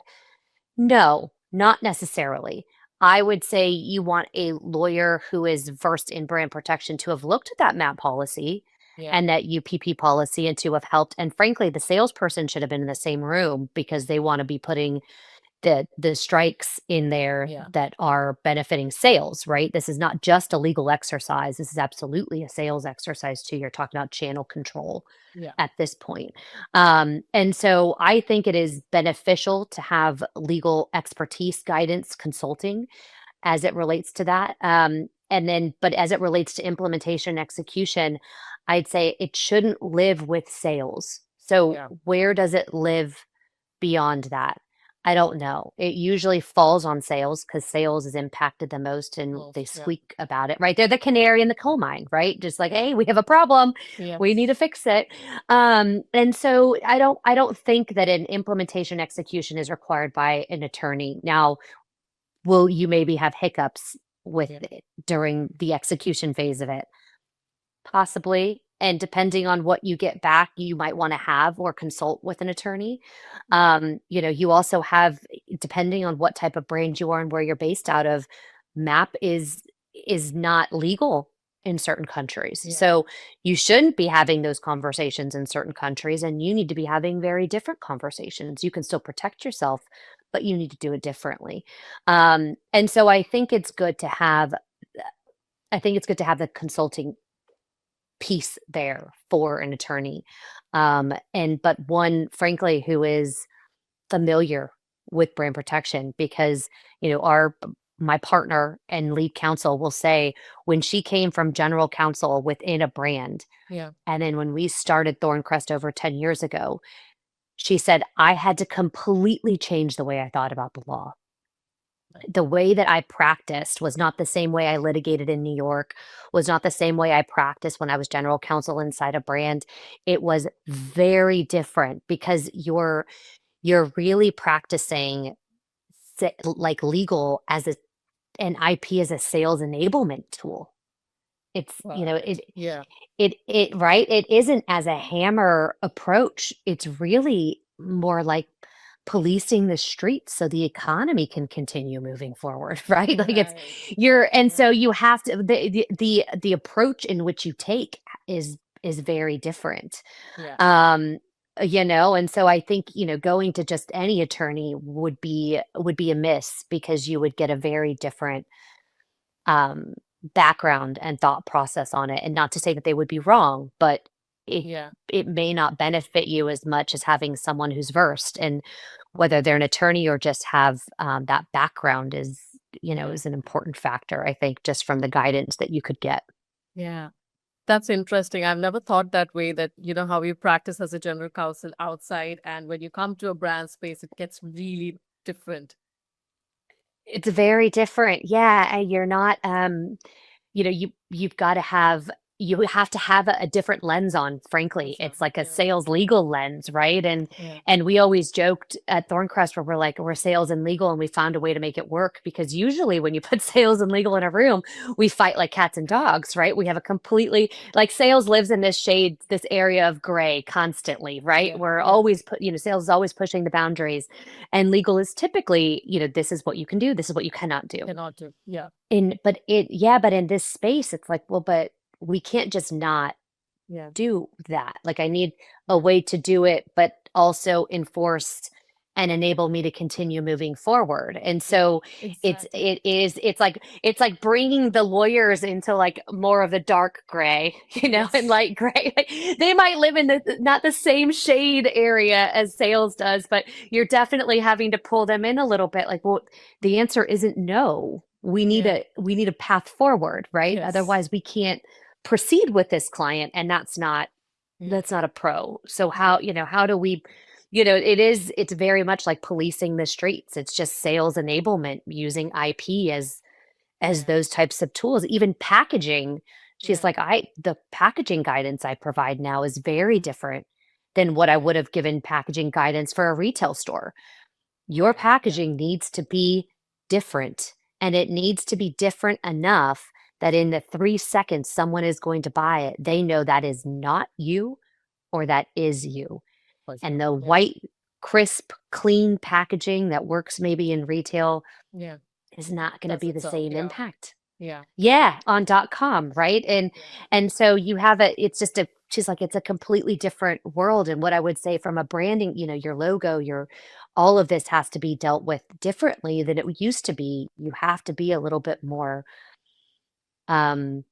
No, not necessarily. I would say you want a lawyer who is versed in brand protection to have looked at that MAP policy Yeah. and that UPP policy and to have helped. And frankly, the salesperson should have been in the same room because they want to be putting the strikes in there Yeah. that are benefiting sales, right? This is not just a legal exercise. This is absolutely a sales exercise too. You're talking about channel control Yeah. at this point. And so I think it is beneficial to have legal expertise, guidance, consulting as it relates to that. But as it relates to implementation and execution, I'd say it shouldn't live with sales. So Yeah. where does it live beyond that? I don't know. It usually falls on sales because sales is impacted the most and they Most. Yeah. squeak about it, right? They're the canary in the coal mine, right? Just like, Yeah. hey, we have a problem. We need to Yes. fix it. And so I don't think that an implementation execution is required by an attorney. Now, will you maybe have hiccups with Yeah. it during the execution phase of it? Possibly, and depending on what you get back, you might wanna have or consult with an attorney. You also have depending on what type of brand you are and where you're based out of, MAP is not legal in certain countries. Yeah. So, you shouldn't be having those conversations in certain countries, and you need to be having very different conversations. You can still protect yourself, but you need to do it differently. And so I think it's good to have the consulting piece there for an attorney. But one, frankly, who is familiar with brand protection because, my partner and lead counsel will say when she came from general counsel within a brand, Yeah. and then when we started Thorncrest over 10 years ago, she said, I had to completely change the way I thought about the law. The way that I practiced was not the same way I litigated in New York, was not the same way I practiced when I was general counsel inside a brand. It was very different because you're really practicing like legal as an IP as a sales enablement tool. It's, Right. Yeah. it right? It isn't as a hammer approach. It's really more like policing the streets so the economy can continue moving forward, right? Like it's Right. you're Right. and Yeah. so you have to the approach in which you take is very different. Yeah. Um, and so I think, going to just any attorney would be a miss because you would get a very different um, background and thought process on it. And not to say that they would be wrong, but it Yeah. it may not benefit you as much as having someone who's versed. And whether they're an attorney or just have that background Yeah. is an important factor. I think just from the guidance that you could get. Yeah. That's interesting. I've never thought that way that, how you practice as a general counsel outside, and when you come to a brand space, it gets really different. It's very different. Yeah, and you're not you have to have a different lens on, For frankly. sure. It's like a Yeah. sales legal lens, right? And Yeah. and we always joked at Thorncrest where we're like, we're sales and legal, and we found a way to make it work because usually when you put sales and legal in a room, we fight like cats and dogs, right? We have a completely like sales lives in this area of gray constantly, right? Yeah. We're Yeah. always sales is always pushing the boundaries. And legal is typically, this is what you can do, this is what you cannot do. Cannot do. Yeah. But in this space, it's like, well, but we can't just not Yeah. do that. Like I need a Yeah. way to do it, but also enforce and enable me to continue moving forward. And Yeah. so Exactly. it's like bringing the lawyers into like more of the dark gray, and Yes. light gray. Like, they might live in the not the same shade area as sales does, but you're definitely having to pull them in a little bit. Like, well, the answer isn't no. We need Yeah. a path forward, right? Yes. Otherwise we can't proceed with this client, and Yeah. that's not a pro. So Yeah. how do we it's very much like policing the streets. It's just sales enablement using IP as Yeah. those types of tools. Even packaging, she's Yeah. like, the packaging guidance I provide now is very different than what I would have given packaging guidance for a retail store. Your Right. Yeah. packaging needs to be different and it needs to be different enough that in the 3 seconds someone is going to buy it, they know that is not you or that is you. For And sure. the Yeah. white, crisp, clean packaging that works maybe in retail Yeah. is not going to be Doesn't the serve. same Yeah. impact. Yeah. Yeah, on .com, right? And Yeah. and so you have it's just she's like, it's a completely different world. And what I would say from a branding, your logo, all of this has to be dealt with differently than it used to be. You have to be a little bit more um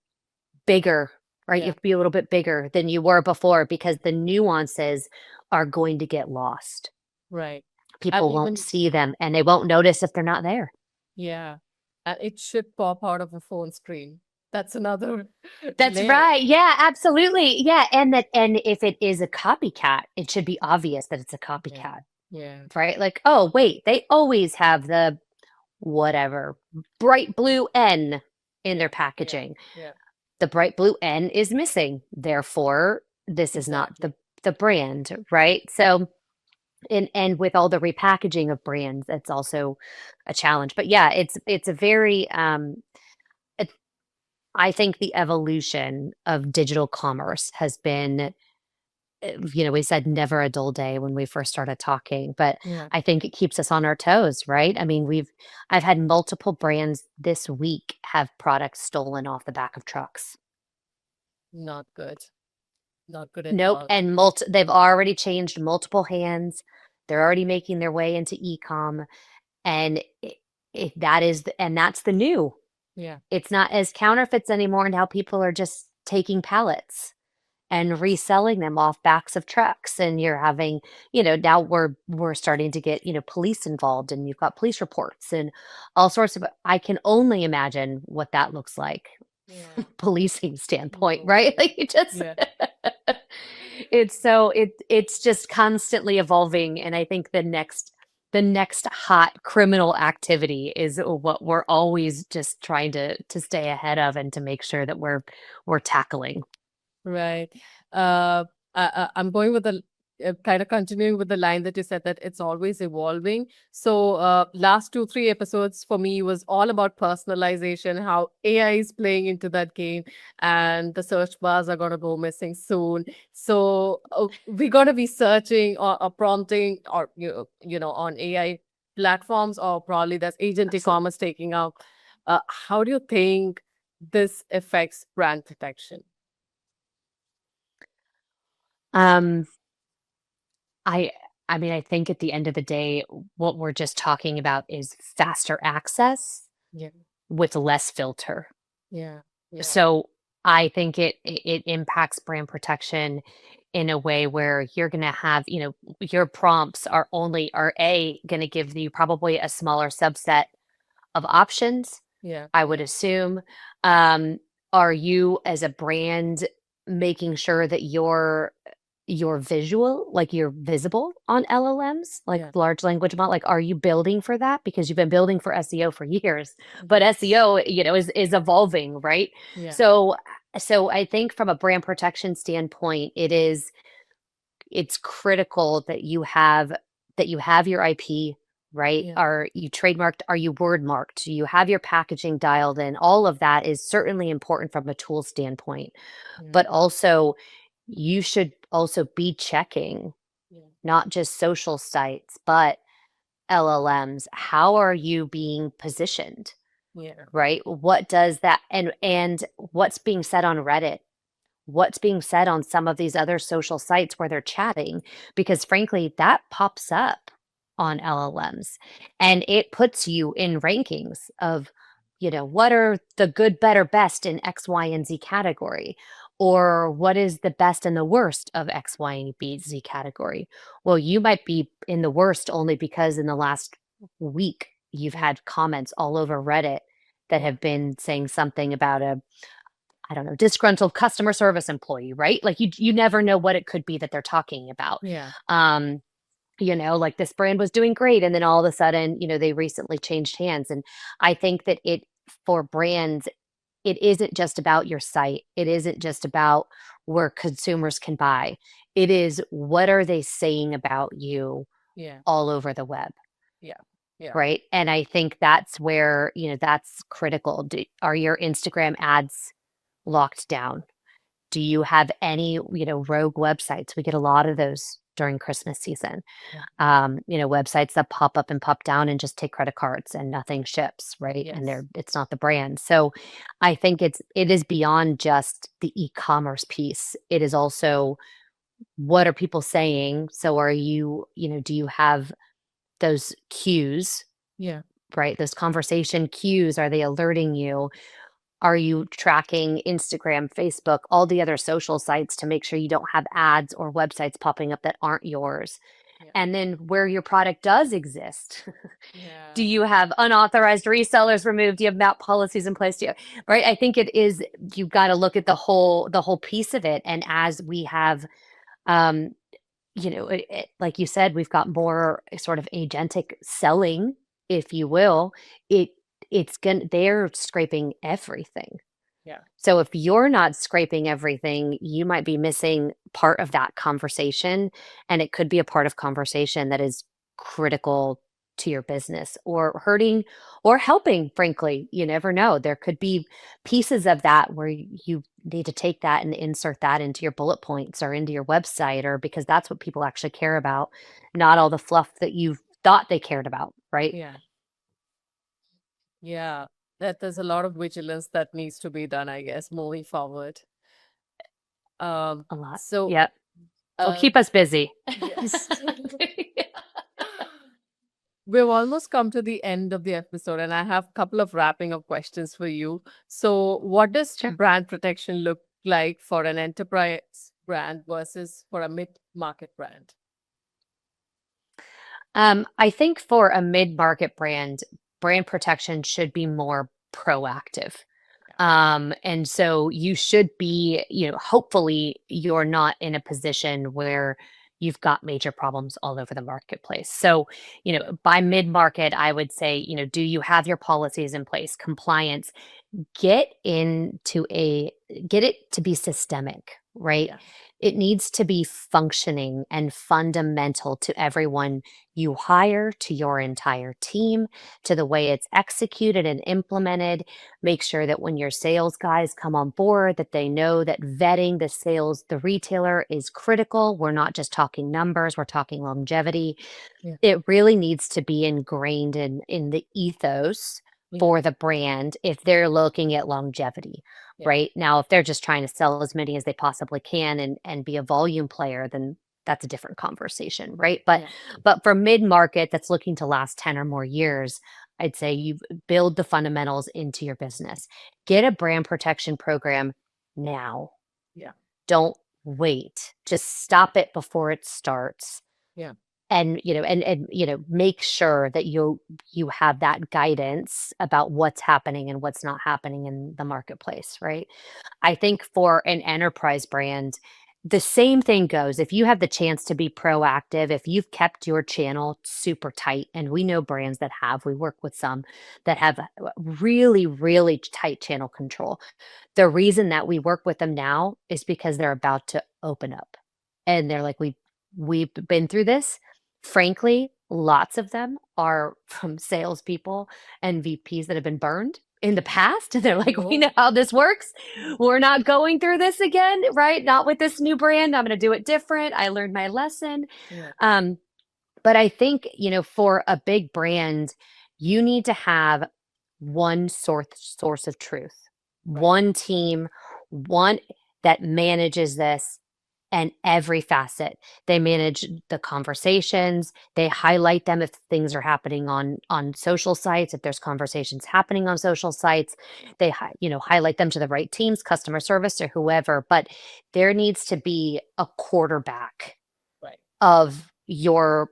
bigger, right? You Yeah. have to be a little bit bigger than you were before because the nuances are going to get lost. Right. And People won't even, see them and they won't notice if they're not there. yeah. And it should pop out of a phone screen. That's another That's layer. right. Yeah, absolutely. Yeah, and if it is a copycat, it should be obvious that it's a Yeah. copycat, Yeah. right? Like, oh, wait, they always have the whatever bright blue N in their Yeah. Yeah. packaging. Yeah. The bright blue N is missing. Therefore, this is not Exactly. the brand, right? So, and with all the repackaging of brands, that's also a challenge. But yeah, it's a very I think the evolution of digital commerce has been, we said never a dull day when we first started talking, but Yeah. I think it keeps us on our toes, right? I mean, I've had multiple brands this week have products stolen off the back of trucks. Not good. Not good at Nope. all. And they've already changed multiple hands. They're already making their way into e-com. And and that's the new. Yeah. It's not as counterfeits anymore. Now people are just taking pallets and reselling them off backs of trucks, and you're having, now we're starting to get, police involved, and you've got police reports and all sorts of. I can only imagine what that looks like, Yeah. policing standpoint, No. right? Like it just Yeah. it's just constantly evolving, and I think the next hot criminal activity is what we're always just trying to stay ahead of and to make sure that we're tackling. Right. Uh, I'm going with the kind of continuing with the line that you said that it's always evolving. So, last 2, 3 episodes for me was all about personalization, how AI is playing into that game, and the search bars are going to go missing soon. So, we're going to be searching or prompting or on AI platforms, or probably there's agentic Absolutely. commerce taking out. How do you think this affects brand protection? Um, I I mean, I think at the end of the day, what we're just talking about is faster access Yeah. with less filter. Yeah, yeah, So I think it impacts brand protection in a way where you're gonna have, your prompts are gonna give you probably a smaller subset of options, yeah, I would yeah, assume. Um, are you as a brand making sure that you're visual, like you're visible on LLMs, like yeah, large language model? Like, are you building for that? Because you've been building for SEO for years, but yes, SEO, is evolving, right? yeah, So I think from a brand protection standpoint, it's critical that you have your IP, right? yeah, Are you trademarked? Are you word marked? Do you have your packaging dialed in? All of that is certainly important from a tool standpoint, yeah, but also you should also be checking yeah, not just social sites, but LLMs. How are you being positioned, yeah, right? What does that and what's being said on Reddit? What's being said on some of these other social sites where they're chatting, because frankly, that pops up on LLMs and it puts you in rankings of, what are the good, better, best in X, Y, and Z category, or what is the best and the worst of X, Y, and B, Z category. Well, you might be in the worst only because in the last week you've yeah, had comments all over Reddit that yeah, have been saying something about I don't know, disgruntled customer service employee, right? Like you never know what it could be that they're talking about. yeah, Um, like this brand was doing great and then all of a sudden, they recently changed hands. And I think that for brands, it isn't just about your site. It isn't just about where consumers can buy. It is what are they saying about you yeah, all over the web. yeah. Yeah. right? And I think that's where, that's critical. Are your Instagram ads locked down? Do you have any, rogue websites? We get a lot of those during Christmas season. Yeah. Websites that pop up and pop down and just take credit cards and nothing ships, right? And Yes. it's not the brand. So I think it is beyond just the e-commerce piece. It is also, what are people saying? So are you, do you have those cues, Yeah. right? Those conversation cues, are they alerting you? Are you tracking Instagram, Facebook, all the other social sites to make sure you don't have ads or websites popping up that aren't yours? Yeah. And then where your product does exist, do Yeah. you have unauthorized resellers removed? Do you have MAP policies in place? Do you, right? I think it is, you've got to look at the whole piece of it. And as we have, um, like you said, we've got more sort of agentic selling, if you will. It they're scraping everything. Yeah. So if you're not scraping everything, you might be missing part of that conversation, and it could be a part of conversation that is critical to your business, or hurting or helping, frankly. You never know. There could be pieces of that where you need to take that and insert that into your bullet points or into your website, or because that's what people actually care about, not all the fluff that you thought they cared about, right? Yeah. Yeah. That there's a lot of vigilance that needs to be done, I guess, moving forward. A lot. So, Yep. Well, uh, keep us busy. yes. We've almost come to the end of the episode, and I have a couple of wrapping up questions for you. So, what does Sure. brand protection look like for an enterprise brand versus for a mid-market brand? I think for a mid-market brand, brand protection should be more proactive. And so you should be, hopefully you're not in a position where you've got major problems all over the marketplace. So, by mid-market, I would say, do you have your policies in place, compliance? Get into a get it to be systemic, right? Yeah. It needs to be functioning and fundamental to everyone you hire, to your entire team, to the way it's executed and implemented. Make sure that when your sales guys come on board, that they know that vetting the retailer is critical. We're not just talking numbers, we're talking longevity. Yeah. It really needs to be ingrained in the ethos Yeah. for the brand if they're looking at longevity, Yeah. right? Now, if they're just trying to sell as many as they possibly can and be a volume player, then that's a different conversation, right? But Yeah. but for mid-market that's looking to last 10 or more years, I'd say you build the fundamentals into your business. Get a brand protection program now. Yeah. Don't wait. Just stop it before it starts. Yeah. And, make sure that you have that guidance about what's happening and what's not happening in the marketplace, right? I think for an enterprise brand, the same thing goes. If you have the chance to be proactive, if you've kept your channel super tight, and we know brands that have, we work with some that have really, really tight channel control. The reason that we work with them now is because they're about to open up. And they're like, we've been through this. Frankly, lots of them are from salespeople and VPs that have been burned in the past. And they're like, we know Oh, how this works. We're not going through this again, right? Not with this new brand. I'm going to do it different. I learned my lesson. yeah. Um, but I think, for a big brand, you need to have one source of truth, Right. one team, one that manages this and every facet. They manage the conversations, they highlight them if things are happening on social sites, if there's conversations happening on social sites, they highlight them to the right teams, customer service or whoever, but there needs to be a quarterback Right. of your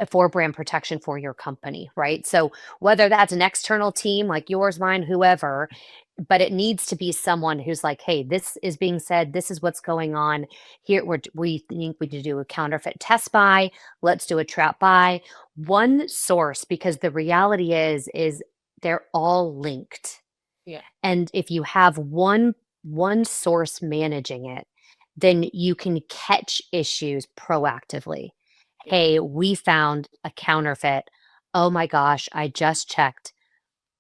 for brand protection for your company, right? So whether that's an external team like yours, mine, whoever, but it needs to be someone who's like, hey, this is being said, this is what's going on here. We think we need to do a counterfeit test buy. Let's do a trap buy. One source, because the reality is they're all linked. Yeah. And if you have one source managing it, then you can catch issues proactively. Yeah. Hey, we found a counterfeit Oh my gosh, I just checked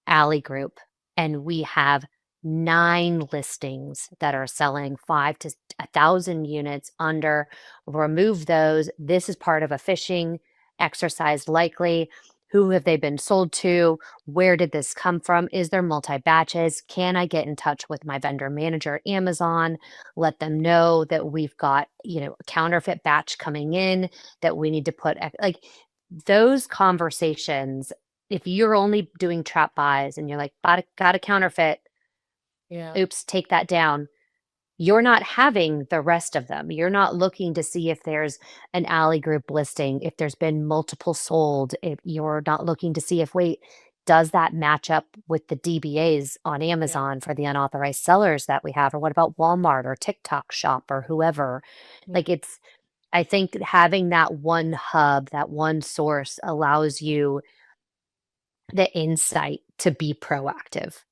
Alley Group, and we have 9 listings that are selling 5 to 1,000 units under. Remove those. This is part of a phishing exercise, likely. Who have they been sold to? Where did this come from? Is there multi batches? Can I get in touch with my vendor manager at Amazon? Let them know that we've got, a counterfeit batch coming in that we need to put, like those conversations. If you're only doing trap buys and you're like, got a counterfeit, Yeah. oops, take that down. You're not having the rest of them. You're not looking to see if there's an Alley Group listing, if there's been multiple sold, if you're not looking to see if, wait, does that match up with the DBAs on Yeah. Amazon for the unauthorized sellers that we have? Or what about Walmart or TikTok Shop or whoever? Like I think that having that one hub, that one source allows you the insight to be proactive.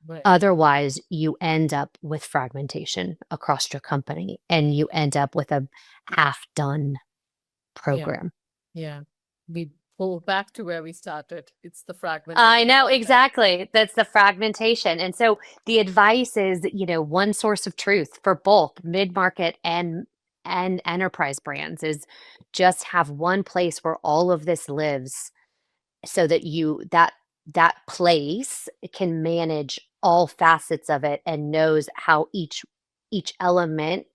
Right. Otherwise, you end up with fragmentation across your company and you end up with a half done Yeah. program. Yeah. We pull back to where we started. It's the I fragmentation know, of that. exactly. That's the fragmentation. And so the advice is, one source of truth for both mid-market and enterprise brands is just have one place where all of this lives so that that place can manage all facets of it and knows how each element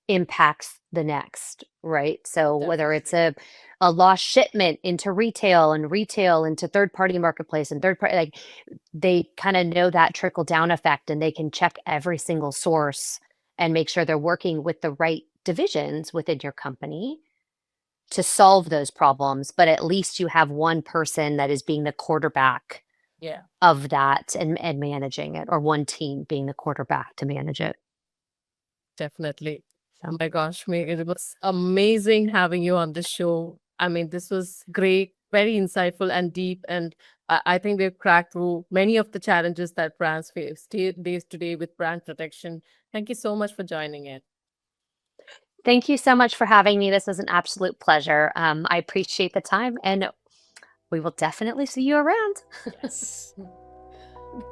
impacts the next, right? So whether it's Definitely. a lost shipment into retail and retail into third party marketplace and third party, like they kind of know that trickle down effect and they can check every single source and make sure they're working with the right divisions within your company to solve those problems, but at least you have one person that is being the quarterback Yeah. of that and managing it, or one team being the quarterback to manage it. Definitely. Oh So my gosh, Meg, it was amazing having you on the show. I mean, this was great, very insightful and deep. And I think we've cracked through many of the challenges that brands face days today with brand protection. Thank you so much for joining in. thank you so much for having me. This was an absolute pleasure. I appreciate the time and we will definitely see you around. Yes.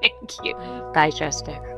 Thank you. Bye, Jester.